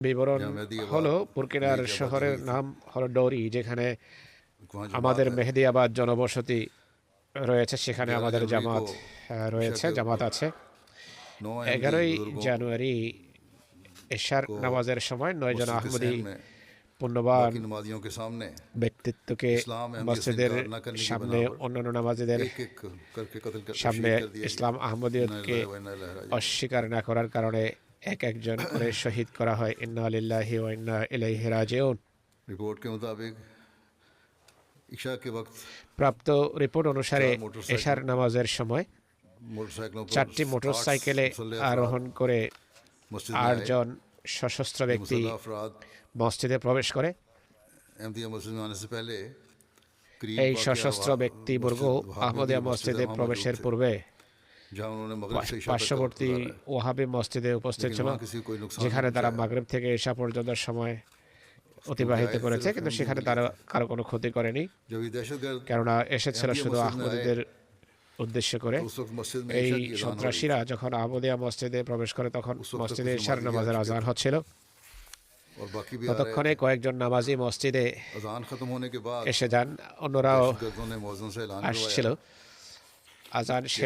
বিবরণ जहाँ मेहदी হলো, आबाद বুরকিনার नई जो आबादी শহরের हुई थी নাম হলো ডোরি, যেখানে वहाँ जमात আমাদের है। মেহেদিয়াবাদ জনবসতি রয়েছে, সেখানে 11 আমাদের जनवरी को জামাত ईशा রয়েছে, के জামাত वक्त আছে। 9 अहमदी 11ই बुजुर्गों জানুয়ারি এশার को নামাজের সময় 9 জন मस्जिद के আহমদী सहन में পুণ্যবান बाकी नमाजियों के सामने ব্যক্তিত্বকে इस्लाम अहमियत से মসজিদের इनकार न करने की সামনে बना पर অন্যান্য নামাজীদের एक एक करके সামনে शहीद कर दिया गया। ইসলাম इन्ना আহমদিয়তকে लिल्लाहि व इन्ना इलैहि राजिऊन। অস্বীকার না করার কারণে এক একজন করে শহীদ করা হয়। ইন্না লিল্লাহি ওয়া ইন্না ইলাইহি রাজিউন। रिपोर्ट के मुताबिक इशा के वक्त প্রাপ্ত রিপোর্ট অনুসারে 4 এশার নামাজের সময় मोटरसाइकिलों पर 4টি 60 মোটরসাইকেলে मुसल्ले আরোহণ अफराद করে मस्जिद में 8 आए। জন সশস্ত্র ये ব্যক্তি मुसल्ला अफराद মসজিদে প্রবেশ করে। अहमदिया मस्जिद में आने से पहले करीब এই बाक़िया সশস্ত্র ব্যক্তিবর্গ मस्जिद वहाबी আহমদিয়া मस्जिद মসজিদে वहाँ প্রবেশের मौजूद थे, পূর্বে जहाँ उन्होंने मगरिब से इशा तक का वक्त পার্শ্ববর্তী गुजारा है। ওয়াহাবি মসজিদে উপস্থিত लेकिन ছিল, वहाँ किसी को कोई नुकसान যেখানে नहीं তারা पहुंचाया মাগরিব থেকে ঈশা পর্যন্ত সময় क्योंकि অতিবাহিত आए করেছে, सिर्फ কিন্তু अहमदियों সেখানে के लिए তারা थे। কারো কোনো ক্ষতি করেনি, जब ये दहशतगर्द কেননা এসেছিল अहमदिया শুধু मस्जिद में आए আহমদীদের উদ্দেশ্য করে। तो उस वक्त मस्जिद में এই ईशा की अजान हो रही थी। সন্ত্রাসীরা যখন আহমদিয়া মসজিদে প্রবেশ করে তখন उस वक्त तक মসজিদে कुछ ঈশার नमाजी आ নামাজের चुके আজান थे হচ্ছিল। और बाकी भी आ रहे ততক্ষণে थे। কয়েকজন নামাজি মসজিদে अजान खत्म होने के बाद এসে যান, অন্যরাও दहशतगर्दों ने मौजूद से ऐलान करवाया আসছিল। আজান শেষ